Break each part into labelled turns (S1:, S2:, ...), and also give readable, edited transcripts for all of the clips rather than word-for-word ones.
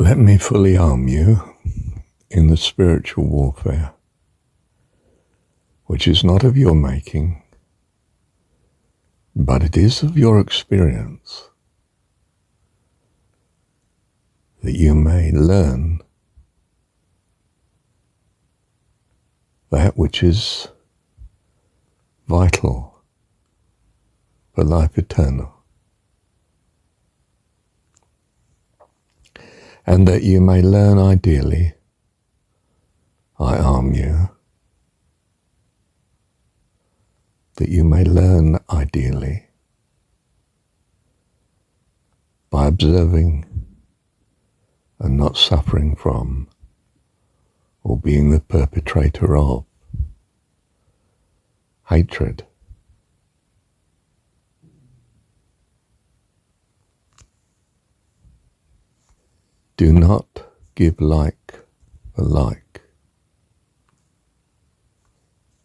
S1: Let me fully arm you in the spiritual warfare, which is not of your making, but it is of your experience, that you may learn that which is vital for life eternal, and that you may learn ideally, I arm you, that you may learn ideally by observing and not suffering from or being the perpetrator of hatred. Do not give like for like.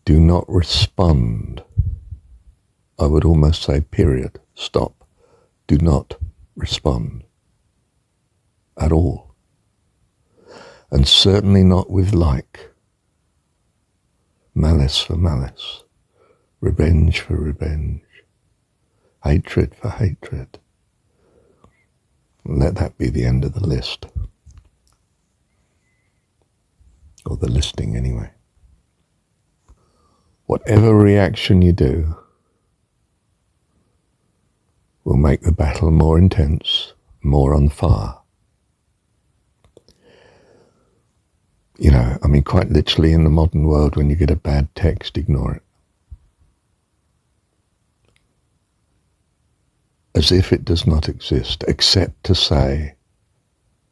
S1: Do not respond. I would almost say period, stop. Do not respond at all. And certainly not with like. Malice for malice. Revenge for revenge. Hatred for hatred. And let that be the end of the list. Or the listing anyway. Whatever reaction you do will make the battle more intense, more on fire. You know, I mean, quite literally in the modern world, when you get a bad text, ignore it. As if it does not exist, except to say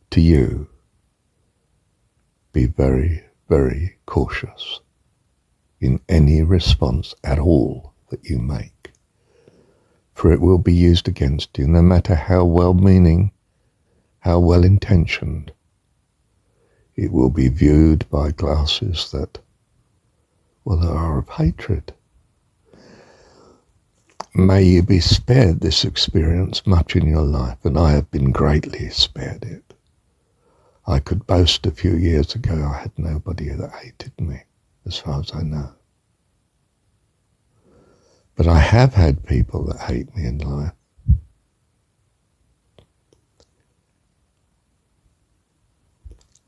S1: to you, be very, very cautious in any response at all that you make, for it will be used against you, no matter how well-meaning, how well-intentioned. It will be viewed by glasses that, well, are of hatred. May you be spared this experience much in your life, and I have been greatly spared it. I could boast a few years ago I had nobody that hated me, as far as I know. But I have had people that hate me in life.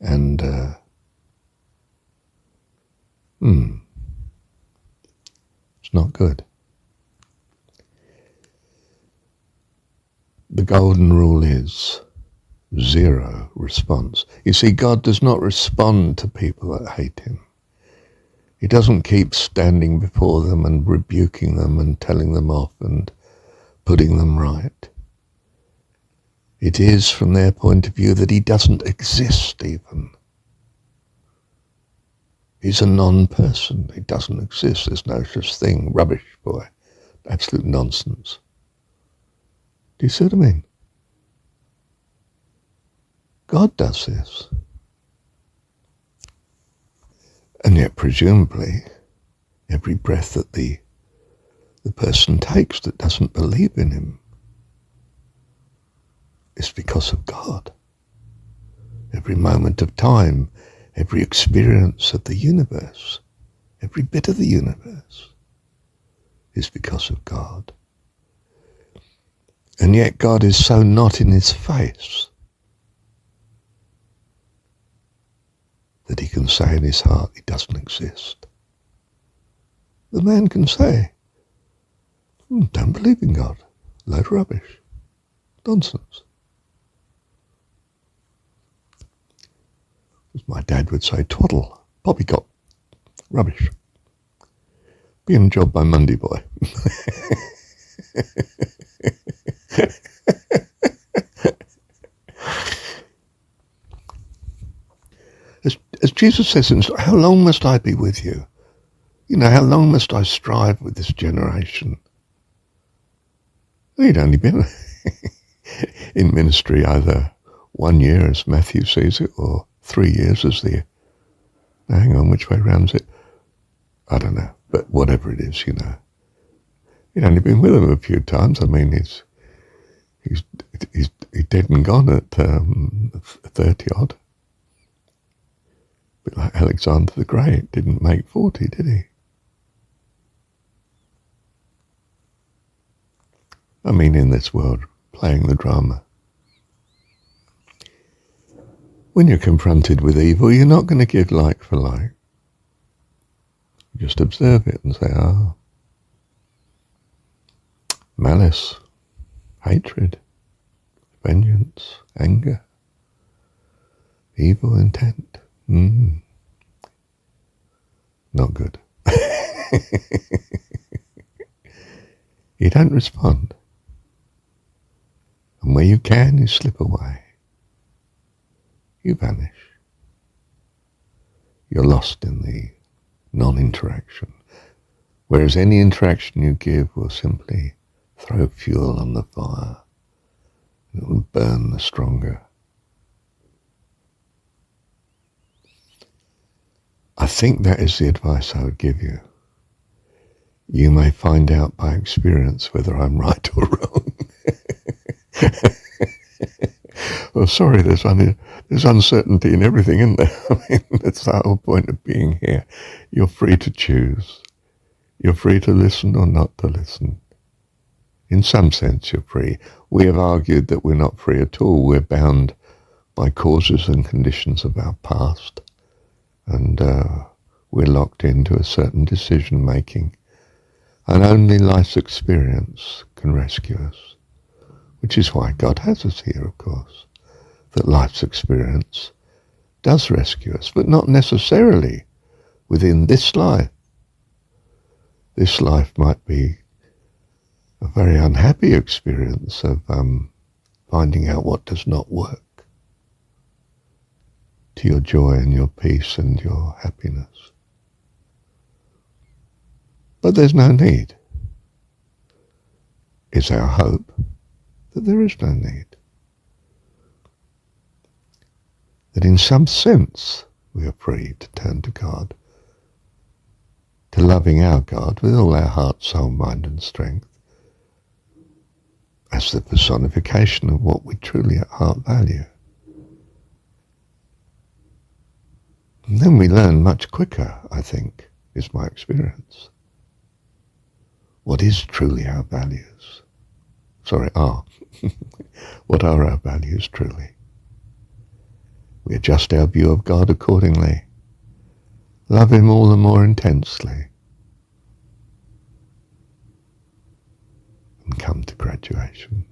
S1: And, it's not good. The golden rule is zero response. You see, God does not respond to people that hate him. He doesn't keep standing before them and rebuking them and telling them off and putting them right. It is, from their point of view, that he doesn't exist even. He's a non-person. He doesn't exist. There's no such thing. Rubbish, boy. Absolute nonsense. Do you see what I mean? God does this. And yet, presumably, every breath that the person takes that doesn't believe in him is because of God. Every moment of time, every experience of the universe, every bit of the universe is because of God. And yet God is so not in his face that he can say in his heart he doesn't exist. The man can say, don't believe in God. Load of rubbish. Nonsense. As my dad would say, twaddle, poppycock, rubbish. Be in a job by Monday, boy. As Jesus says, how long must I be with you? You know, how long must I strive with this generation? He'd only been in ministry either 1 year, as Matthew sees it, or 3 years as the... Now, hang on, which way round is it? I don't know, but whatever it is, you know. He'd only been with him a few times. I mean, he's He's dead and gone at 30 odd. A bit like Alexander the Great, didn't make 40, did he? I mean, in this world, playing the drama. When you're confronted with evil, you're not going to give like for like. You just observe it and say, malice, hatred, vengeance, anger, evil intent. Not good. You don't respond. And where you can, you slip away. You vanish. You're lost in the non-interaction. Whereas any interaction you give will simply throw fuel on the fire. It will burn the stronger. I think that is the advice I would give you. You may find out by experience whether I'm right or wrong. Well, sorry, there's uncertainty in everything, isn't there? I mean, that's the whole point of being here. You're free to choose. You're free to listen or not to listen. In some sense, you're free. We have argued that we're not free at all. We're bound by causes and conditions of our past. And we're locked into a certain decision-making. And only life's experience can rescue us. Which is why God has us here, of course. That life's experience does rescue us, but not necessarily within this life. This life might be a very unhappy experience of finding out what does not work to your joy and your peace and your happiness. But there's no need. It's our hope that there is no need. That in some sense we are free to turn to God, to loving our God with all our heart, soul, mind and strength, as the personification of what we truly at heart value. And then we learn much quicker, I think, is my experience. What is truly our values? What are our values truly? We adjust our view of God accordingly. Love him all the more intensely. And come to graduation.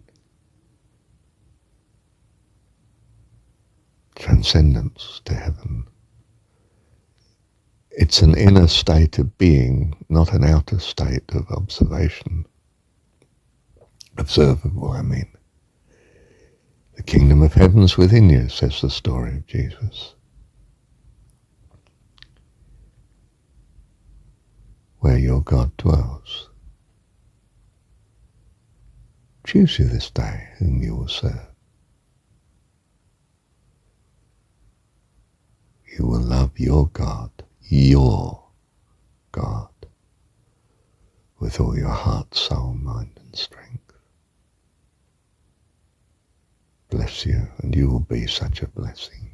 S1: Transcendence to heaven. It's an inner state of being, not an outer state of observation. Observable, I mean. The kingdom of heaven's within you, says the story of Jesus. Where your God dwells. Choose you this day whom you will serve. You will love your God, with all your heart, soul, mind and strength. Bless you, and you will be such a blessing.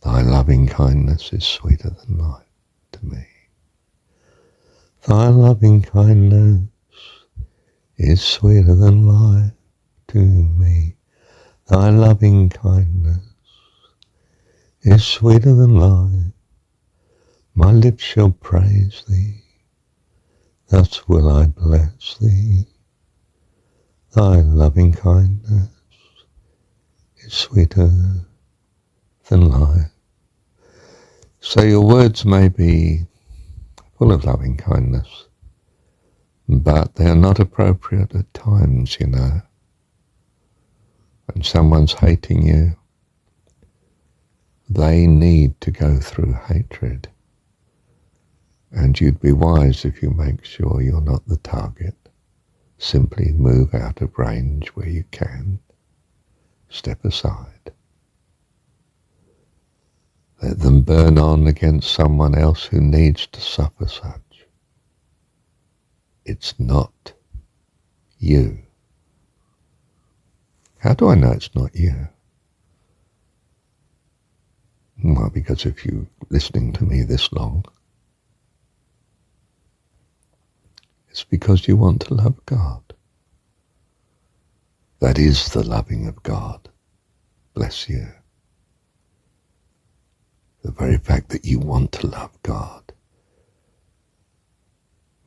S1: Thy loving kindness is sweeter than life to me. Thy loving kindness is sweeter than life to me. Thy loving kindness is sweeter than life. My lips shall praise thee, thus will I bless thee. Thy loving kindness is sweeter than life. So your words may be full of loving kindness, but they are not appropriate at times, you know. When someone's hating you, they need to go through hatred. And you'd be wise if you make sure you're not the target. Simply move out of range where you can. Step aside. Let them burn on against someone else who needs to suffer such. It's not you. How do I know it's not you? Well, because if you're listening to me this long, it's because you want to love God. That is the loving of God. Bless you. The very fact that you want to love God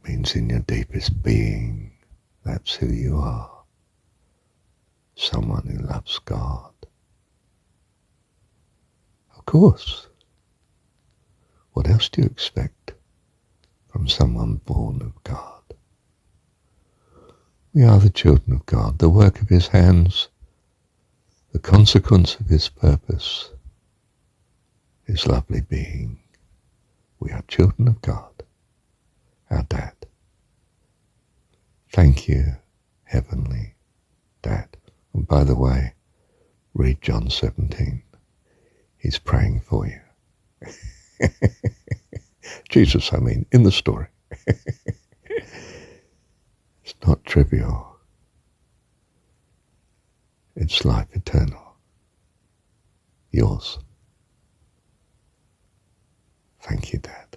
S1: means in your deepest being, that's who you are. Someone who loves God. Of course. What else do you expect from someone born of God? We are the children of God, the work of his hands, the consequence of his purpose, his lovely being. We are children of God, our Dad. Thank you, Heavenly Dad. And by the way, read John 17. He's praying for you. Jesus, I mean, in the story. It's not trivial. It's life eternal. Yours. Thank you, Dad.